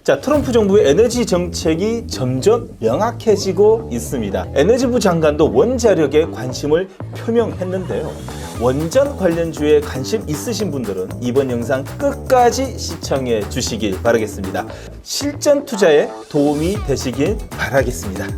자, 트럼프 정부의 에너지 정책이 점점 명확해지고 있습니다. 에너지부 장관도 원자력에 관심을 표명했는데요. 원전 관련주에 관심 있으신 분들은 이번 영상 끝까지 시청해 주시길 바라겠습니다. 실전 투자에 도움이 되시길 바라겠습니다.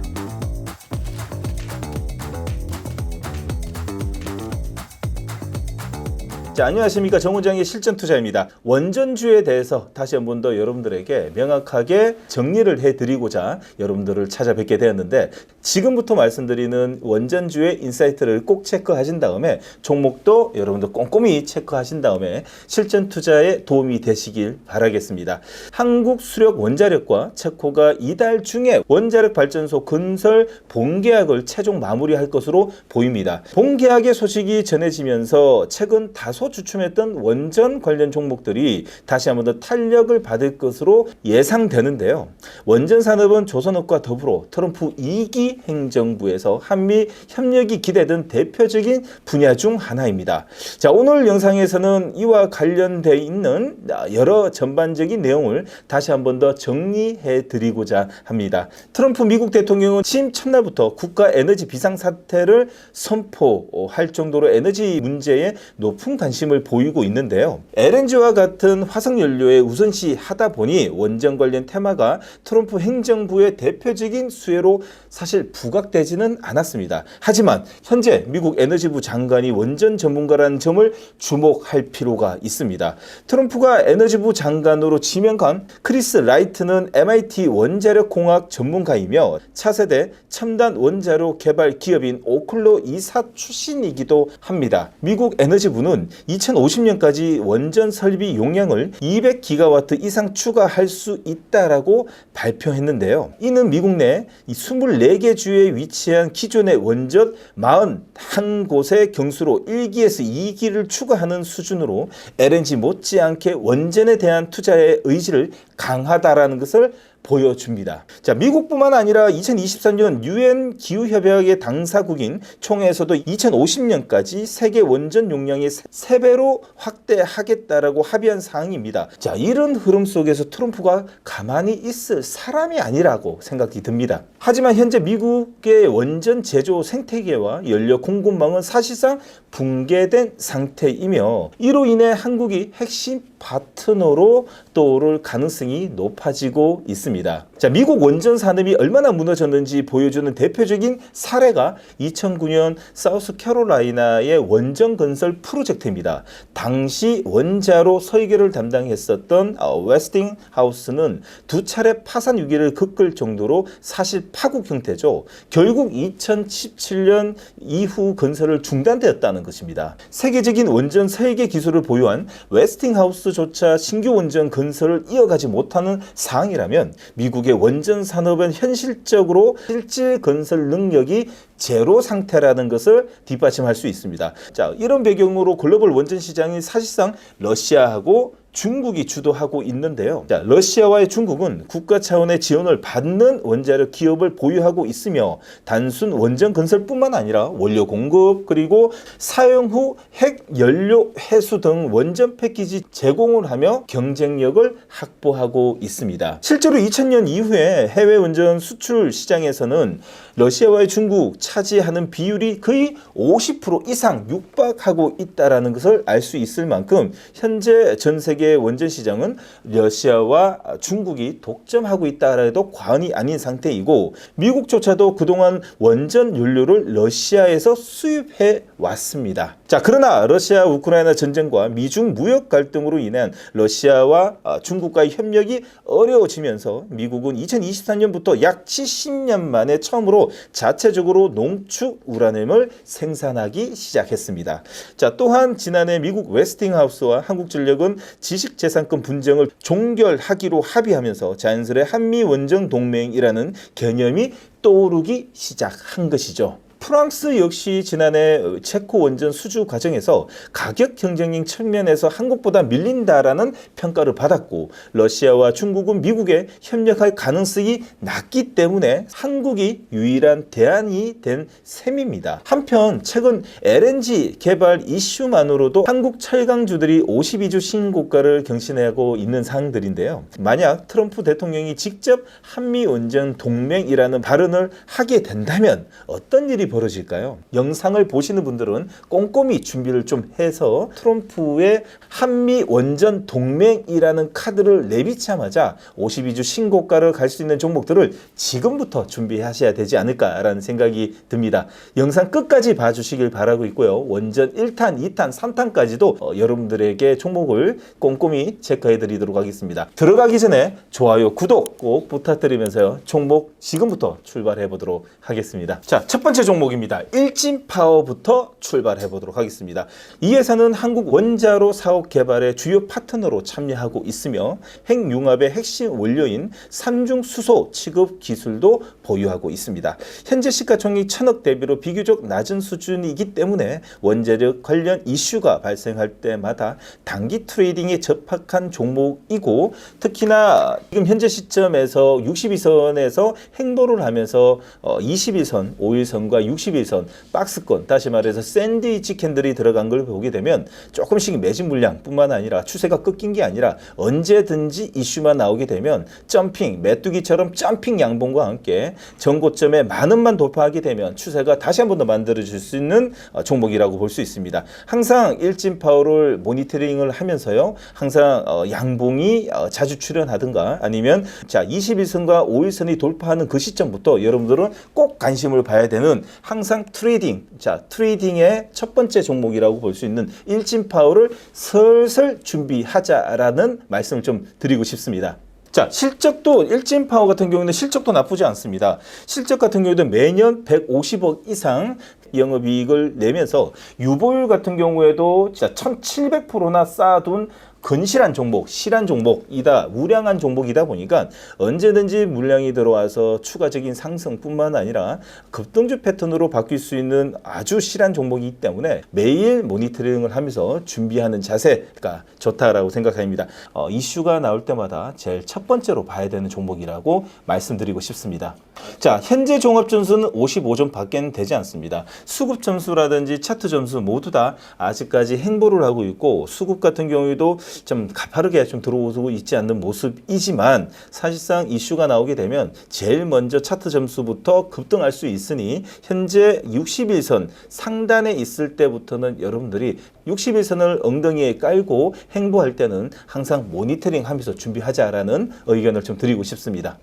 자, 안녕하십니까. 정우장의 실전투자입니다. 원전주에 대해서 다시 한 번 더 여러분들에게 명확하게 정리를 해드리고자 여러분들을 찾아뵙게 되었는데, 지금부터 말씀드리는 원전주의 인사이트를 꼭 체크하신 다음에 종목도 여러분들 꼼꼼히 체크하신 다음에 실전투자에 도움이 되시길 바라겠습니다. 한국수력원자력과 체코가 이달 중에 원자력 발전소 건설 본계약을 최종 마무리할 것으로 보입니다. 본계약의 소식이 전해지면서 최근 다소 주춤했던 원전 관련 종목들이 다시 한번 더 탄력을 받을 것으로 예상되는데요. 원전 산업은 조선업과 더불어 트럼프 2기 행정부에서 한미 협력이 기대된 대표적인 분야 중 하나입니다. 자, 오늘 영상에서는 이와 관련되어 있는 여러 전반적인 내용을 다시 한번 더 정리해 드리고자 합니다. 트럼프 미국 대통령은 취임 첫날부터 국가 에너지 비상사태를 선포할 정도로 에너지 문제에 높은 관심을 보이고 있는데요. LNG와 같은 화석연료에 우선시하다 보니 원전 관련 테마가 트럼프 행정부의 대표적인 수혜로 사실 부각되지는 않았습니다. 하지만 현재 미국 에너지부 장관이 원전 전문가라는 점을 주목할 필요가 있습니다. 트럼프가 에너지부 장관으로 지명한 크리스 라이트는 MIT 원자력공학 전문가이며 차세대 첨단 원자로 개발 기업인 오클로 이사 출신이기도 합니다. 미국 에너지부는 2050년까지 원전 설비 용량을 200기가와트 이상 추가할 수 있다라고 발표했는데요. 이는 미국 내 24개 주에 위치한 기존의 원전 41곳의 경수로 1기에서 2기를 추가하는 수준으로 LNG 못지않게 원전에 대한 투자의 의지를 강하다라는 것을 보여줍니다. 자, 미국뿐만 아니라 2023년 유엔 기후협약의 당사국인 총회에서도 2050년까지 세계 원전 용량의 3배로 확대하겠다라고 합의한 사항입니다. 자, 이런 흐름 속에서 트럼프가 가만히 있을 사람이 아니라고 생각이 듭니다. 하지만 현재 미국의 원전 제조 생태계와 연료 공급망은 사실상 붕괴된 상태이며, 이로 인해 한국이 핵심 파트너로 떠오를 가능성이 높아지고 있습니다. 자, 미국 원전 산업이 얼마나 무너졌는지 보여주는 대표적인 사례가 2009년 사우스캐롤라이나의 원전 건설 프로젝트입니다. 당시 원자로 설계를 담당했었던 웨스팅하우스는 2차례 파산 위기를 겪을 정도로 사실 파국 형태죠. 결국 2017년 이후 건설을 중단되었다는 것입니다. 세계적인 원전 설계 기술을 보유한 웨스팅하우스조차 신규 원전 건설을 이어가지 못하는 상황이라면 미국의 원전 산업은 현실적으로 실질 건설 능력이 제로 상태라는 것을 뒷받침할 수 있습니다. 자, 이런 배경으로 글로벌 원전 시장이 사실상 러시아하고 중국이 주도하고 있는데요. 자, 러시아와의 중국은 국가 차원의 지원을 받는 원자력 기업을 보유하고 있으며, 단순 원전 건설뿐만 아니라 원료 공급 그리고 사용 후 핵 연료 회수 등 원전 패키지 제공을 하며 경쟁력을 확보하고 있습니다. 실제로 2000년 이후에 해외 원전 수출 시장에서는 러시아와의 중국 차지하는 비율이 거의 50% 이상 육박하고 있다는 것을 알 수 있을 만큼 현재 전 세계 원전 시장은 러시아와 중국이 독점하고 있다 해도 과언이 아닌 상태이고, 미국조차도 그동안 원전 연료를 러시아에서 수입해 왔습니다. 자, 그러나 러시아 우크라이나 전쟁과 미중 무역 갈등으로 인한 러시아와 중국과의 협력이 어려워지면서 미국은 2023년부터 약 70년 만에 처음으로 자체적으로 농축 우라늄을 생산하기 시작했습니다. 자, 또한 지난해 미국 웨스팅하우스와 한국전력은 지식재산권 분쟁을 종결하기로 합의하면서 자연스레 한미 원전 동맹이라는 개념이 떠오르기 시작한 것이죠. 프랑스 역시 지난해 체코 원전 수주 과정에서 가격 경쟁력 측면에서 한국보다 밀린다라는 평가를 받았고, 러시아와 중국은 미국에 협력할 가능성이 낮기 때문에 한국이 유일한 대안이 된 셈입니다. 한편 최근 LNG 개발 이슈만으로도 한국 철강주들이 52주 신고가를 경신하고 있는 상황들인데요. 만약 트럼프 대통령이 직접 한미 원전 동맹이라는 발언을 하게 된다면 어떤 일이 벌어질까요? 영상을 보시는 분들은 꼼꼼히 준비를 좀 해서 트럼프의 한미 원전 동맹이라는 카드를 내비치자마자 52주 신고가를 갈 수 있는 종목들을 지금부터 준비하셔야 되지 않을까라는 생각이 듭니다. 영상 끝까지 봐주시길 바라고 있고요. 원전 1탄, 2탄, 3탄까지도 여러분들에게 종목을 꼼꼼히 체크해 드리도록 하겠습니다. 들어가기 전에 좋아요, 구독 꼭 부탁드리면서요. 종목 지금부터 출발해 보도록 하겠습니다. 자, 첫 번째 종목입니다. 일진파워부터 출발해 보도록 하겠습니다. 이 회사는 한국 원자로 사업 개발의 주요 파트너로 참여하고 있으며 핵융합의 핵심 원료인 삼중 수소 취급 기술도 보유하고 있습니다. 현재 시가총액 1000억 대비로 비교적 낮은 수준이기 때문에 원자력 관련 이슈가 발생할 때마다 단기 트레이딩에 적합한 종목이고, 특히나 지금 현재 시점에서 62선에서 행보를 하면서 21선, 5일선과 61선 박스권, 다시 말해서 샌드위치 캔들이 들어간 걸 보게 되면 조금씩 매진 물량뿐만 아니라 추세가 꺾인 게 아니라 언제든지 이슈만 나오게 되면 점핑, 메뚜기처럼 점핑 양봉과 함께 전고점에 만원만 돌파하게 되면 추세가 다시 한 번 더 만들어질 수 있는 종목이라고 볼 수 있습니다. 항상 일진파워를 모니터링을 하면서요, 항상 양봉이 자주 출현하든가 아니면 자 21선과 5일선이 돌파하는 그 시점부터 여러분들은 꼭 관심을 봐야 되는 항상 트레이딩, 자 트레이딩의 첫 번째 종목이라고 볼 수 있는 일진파워를 슬슬 준비하자라는 말씀을 좀 드리고 싶습니다. 자, 실적도 일진파워 같은 경우는 실적도 나쁘지 않습니다. 실적 같은 경우도 매년 150억 이상 영업이익을 내면서 유보율 같은 경우에도 진짜 1700%나 쌓아둔 근실한 종목, 실한 종목이다, 우량한 종목이다 보니까 언제든지 물량이 들어와서 추가적인 상승뿐만 아니라 급등주 패턴으로 바뀔 수 있는 아주 실한 종목이기 때문에 매일 모니터링을 하면서 준비하는 자세가 좋다라고 생각합니다. 이슈가 나올 때마다 제일 첫 번째로 봐야 되는 종목이라고 말씀드리고 싶습니다. 자, 현재 종합 점수는 55점 밖에는 되지 않습니다. 수급 점수라든지 차트 점수 모두 다 아직까지 행보를 하고 있고, 수급 같은 경우에도 좀 가파르게 좀 들어오고 있지 않는 모습이지만 사실상 이슈가 나오게 되면 제일 먼저 차트 점수부터 급등할 수 있으니 현재 61선 상단에 있을 때부터는 여러분들이 61선을 엉덩이에 깔고 행보할 때는 항상 모니터링 하면서 준비하자라는 의견을 좀 드리고 싶습니다.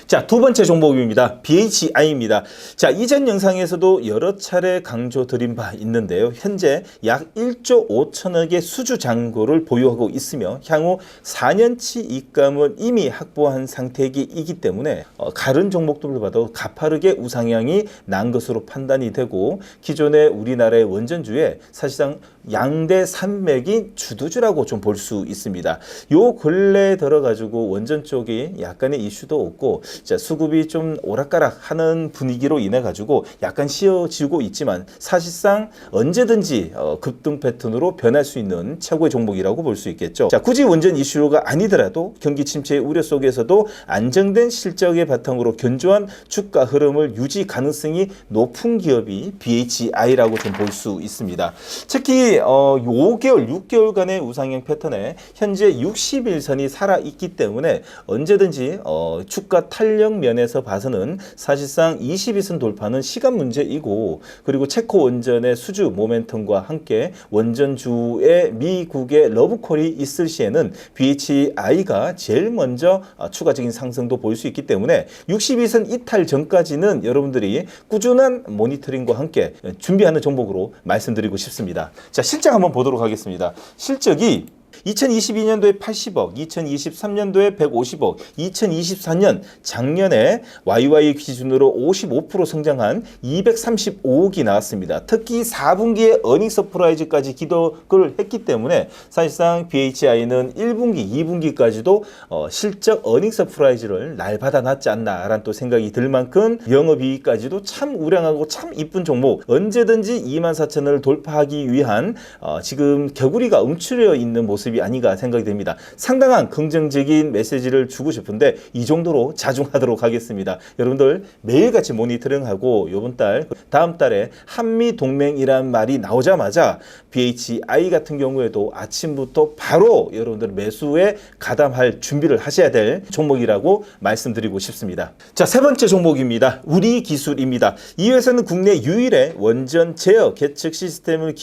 자, 두 번째 종목입니다. BHI입니다. 자, 이전 영상에서도 여러 차례 강조드린 바 있는데요. 현재 약 1조 5천억의 수주 잔고를 보유하고 있으며 향후 4년치 입감을 이미 확보한 상태이기 때문에 다른 종목들을 봐도 가파르게 우상향이 난 것으로 판단이 되고, 기존의 우리나라의 원전주에 사실상 양대 산맥이 주도주라고 좀 볼 수 있습니다. 요 근래에 들어가지고 원전 쪽이 약간의 이슈도 없고, 자, 수급이 좀 오락가락 하는 분위기로 인해 가지고 약간 쉬어지고 있지만 사실상 언제든지 급등 패턴으로 변할 수 있는 최고의 종목이라고 볼 수 있겠죠. 자, 굳이 원전 이슈가 아니더라도 경기 침체의 우려 속에서도 안정된 실적의 바탕으로 견조한 주가 흐름을 유지 가능성이 높은 기업이 BHI라고 좀 볼 수 있습니다. 특히 5개월, 6개월간의 우상향 패턴에 현재 61선이 살아있기 때문에 언제든지 주가 탄력 면에서 봐서는 사실상 22선 돌파는 시간 문제이고, 그리고 체코 원전의 수주 모멘텀과 함께 원전주의 미국의 러브콜이 있을 시에는 BHI가 제일 먼저 추가적인 상승도 보일 수 있기 때문에 62선 이탈 전까지는 여러분들이 꾸준한 모니터링과 함께 준비하는 종목으로 말씀드리고 싶습니다. 자, 실적 한번 보도록 하겠습니다. 실적이 2022년도에 80억, 2023년도에 150억, 2024년 작년에 YY 기준으로 55% 성장한 235억이 나왔습니다. 특히 4분기에 어닝 서프라이즈까지 기록을 했기 때문에 사실상 BHI는 1분기, 2분기까지도 실적 어닝 서프라이즈를 날받아 놨지 않나라는 또 생각이 들 만큼 영업이익까지도 참 우량하고 참 이쁜 종목, 언제든지 24,000원을 돌파하기 위한 지금 개구리가 움츠려 있는 모습이 아닌가 생각이 됩니다. 상당한 긍정적인 메시지를 주고 싶은데 이 정도로 자중하도록 하겠습니다. 여러분들 매일같이 모니터링하고 이번 달, 다음 달에 한미 동맹이란 말이 나오자마자 BHI 같은 경우에도 아침부터 바로 여러분들 매수에 가담할 준비를 하셔야 될 종목이라고 말씀드리고 싶습니다. 자, 세 번째 종목입니다. 우리기술입니다. 이 회사는 국내 유일의 원전 제어 계측 시스템을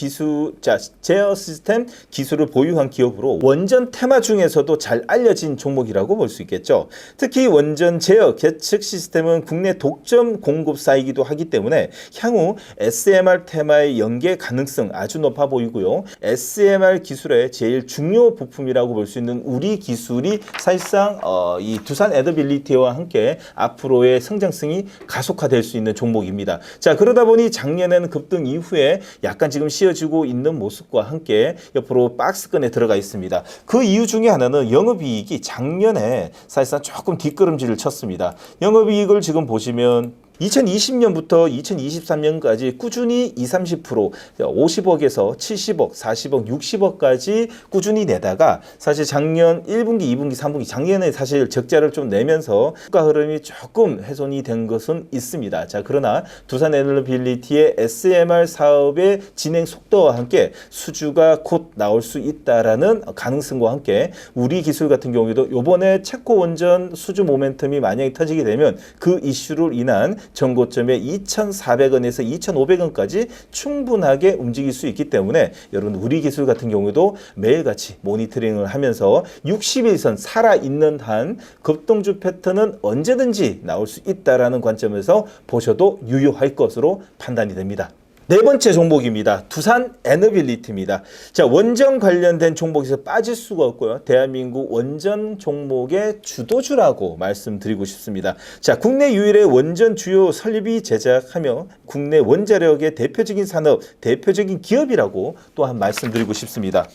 제어 시스템 기술을 보유한 기업으로 원전 테마 중에서도 잘 알려진 종목이라고 볼 수 있겠죠. 특히 원전 제어 계측 시스템은 국내 독점 공급사이기도 하기 때문에 향후 SMR 테마의 연계 가능성 아주 높아 보이고요. SMR 기술의 제일 중요 부품이라고 볼 수 있는 우리 기술이 사실상 이 두산 에너빌리티와 함께 앞으로의 성장성이 가속화될 수 있는 종목입니다. 자, 그러다 보니 작년에는 급등 이후에 약간 지금 쉬어지고 있는 모습과 함께 옆으로 박스권에 들어가 있습니다. 그 이유 중에 하나는 영업이익이 작년에 사실상 조금 뒷걸음질을 쳤습니다. 영업이익을 지금 보시면 2020년부터 2023년까지 꾸준히 20-30% 50억에서 70억, 40억, 60억까지 꾸준히 내다가 사실 작년 1분기, 2분기, 3분기 작년에 사실 적자를 좀 내면서 주가 흐름이 조금 훼손이 된 것은 있습니다. 자, 그러나 두산 에너빌리티의 SMR 사업의 진행 속도와 함께 수주가 곧 나올 수 있다라는 가능성과 함께 우리 기술 같은 경우에도 이번에 체코 원전 수주 모멘텀이 만약에 터지게 되면 그 이슈로 인한 전고점에 2,400원에서 2,500원까지 충분하게 움직일 수 있기 때문에 여러분 우리 기술 같은 경우에도 매일같이 모니터링을 하면서 60일선 살아있는 한 급등주 패턴은 언제든지 나올 수 있다라는 관점에서 보셔도 유효할 것으로 판단이 됩니다. 네 번째 종목입니다. 두산 에너빌리티입니다. 자, 원전 관련된 종목에서 빠질 수가 없고요. 대한민국 원전 종목의 주도주라고 말씀드리고 싶습니다. 자, 국내 유일의 원전 주요 설비 제작하며 국내 원자력의 대표적인 산업, 대표적인 기업이라고 또한 말씀드리고 싶습니다.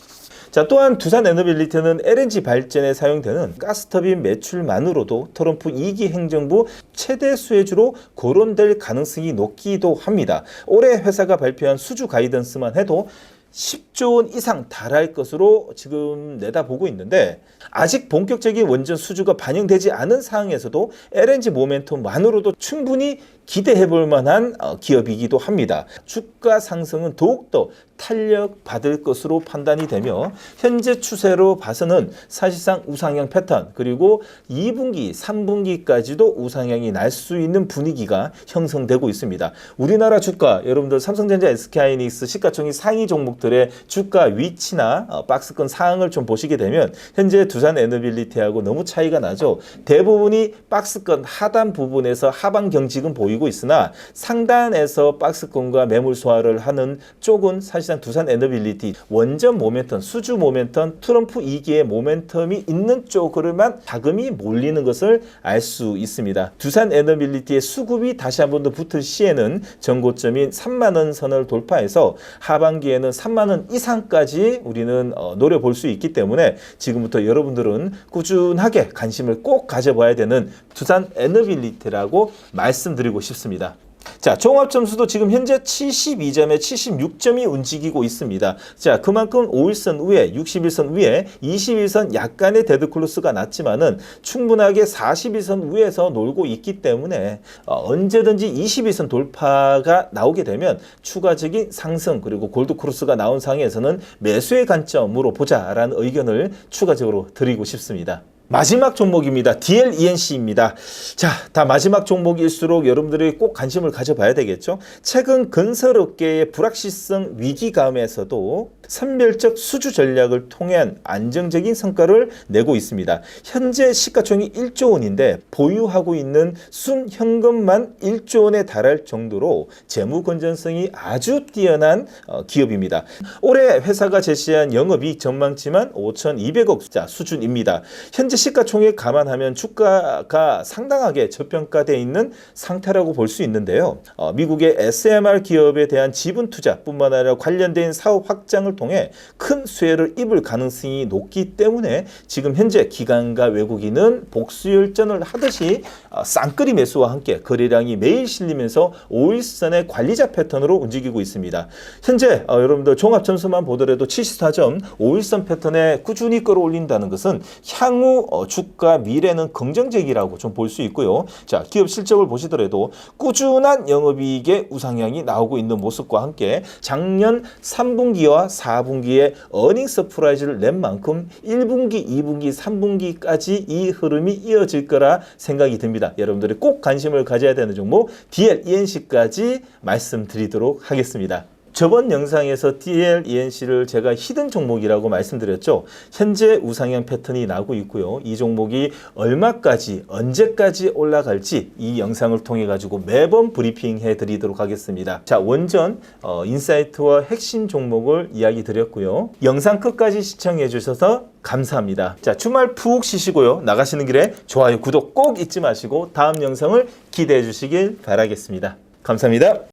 자, 또한 두산 에너빌리티는 LNG 발전에 사용되는 가스터빈 매출만으로도 트럼프 2기 행정부 최대 수혜주로 거론될 가능성이 높기도 합니다. 올해 회사가 발표한 수주 가이던스만 해도 10조 원 이상 달할 것으로 지금 내다보고 있는데 아직 본격적인 원전 수주가 반영되지 않은 상황에서도 LNG 모멘텀만으로도 충분히 기대해 볼 만한 기업이기도 합니다. 주가 상승은 더욱더 탄력받을 것으로 판단이 되며 현재 추세로 봐서는 사실상 우상향 패턴 그리고 2분기, 3분기까지도 우상향이 날 수 있는 분위기가 형성되고 있습니다. 우리나라 주가, 여러분들 삼성전자, SK하이닉스 시가총액 상위 종목들의 주가 위치나 박스권 상황을 좀 보시게 되면 현재 두산 에너빌리티하고 너무 차이가 나죠. 대부분이 박스권 하단 부분에서 하방 경직은 보이고 있으나 상단에서 박스권과 매물 소화를 하는 쪽은 사실상 두산 에너빌리티 원전 모멘텀, 수주 모멘텀, 트럼프 2기의 모멘텀이 있는 쪽으로만 자금이 몰리는 것을 알 수 있습니다. 두산 에너빌리티의 수급이 다시 한 번 더 붙을 시에는 전고점인 3만원 선을 돌파해서 하반기에는 3만원 이상까지 우리는 노려볼 수 있기 때문에 지금부터 여러분들은 꾸준하게 관심을 꼭 가져봐야 되는 두산 에너빌리티라고 말씀드리고 싶습니다. 자, 종합점수도 지금 현재 72점에 76점이 움직이고 있습니다. 자, 그만큼 5일선 위에, 60일선 위에, 21선 약간의 데드클로스가 났지만은 충분하게 40일선 위에서 놀고 있기 때문에 언제든지 20일선 돌파가 나오게 되면 추가적인 상승 그리고 골드크로스가 나온 상황에서는 매수의 관점으로 보자라는 의견을 추가적으로 드리고 싶습니다. 마지막 종목입니다. DLENC입니다. 자, 다 마지막 종목일수록 여러분들이 꼭 관심을 가져봐야 되겠죠. 최근 건설업계의 불확실성 위기감에서도 선별적 수주 전략을 통한 안정적인 성과를 내고 있습니다. 현재 시가총액이 1조 원인데 보유하고 있는 순현금만 1조 원에 달할 정도로 재무 건전성이 아주 뛰어난 기업입니다. 올해 회사가 제시한 영업이익 전망치만 5,200억 수준입니다. 현재 시가총액 감안하면 주가가 상당하게 저평가되어 있는 상태라고 볼 수 있는데요. 미국의 SMR 기업에 대한 지분 투자뿐만 아니라 관련된 사업 확장을 통해 큰 수혜를 입을 가능성이 높기 때문에 지금 현재 기관과 외국인은 복수열전을 하듯이 쌍끌이 매수와 함께 거래량이 매일 실리면서 5일선의 관리자 패턴으로 움직이고 있습니다. 현재 여러분들 종합 점수만 보더라도 74점 5일선 패턴에 꾸준히 끌어올린다는 것은 향후 주가 미래는 긍정적이라고 좀 볼 수 있고요. 자, 기업 실적을 보시더라도 꾸준한 영업이익의 우상향이 나오고 있는 모습과 함께 작년 3분기와 4분기에 어닝 서프라이즈를 낸 만큼 1분기, 2분기, 3분기까지 이 흐름이 이어질 거라 생각이 듭니다. 여러분들이 꼭 관심을 가져야 되는 종목 DLENC까지 말씀드리도록 하겠습니다. 저번 영상에서 DLENC를 제가 히든 종목이라고 말씀드렸죠. 현재 우상향 패턴이 나고 있고요. 이 종목이 얼마까지 언제까지 올라갈지 이 영상을 통해 가지고 매번 브리핑 해드리도록 하겠습니다. 자, 원전 인사이트와 핵심 종목을 이야기 드렸고요. 영상 끝까지 시청해 주셔서 감사합니다. 자, 주말 푹 쉬시고요. 나가시는 길에 좋아요, 구독 꼭 잊지 마시고 다음 영상을 기대해 주시길 바라겠습니다. 감사합니다.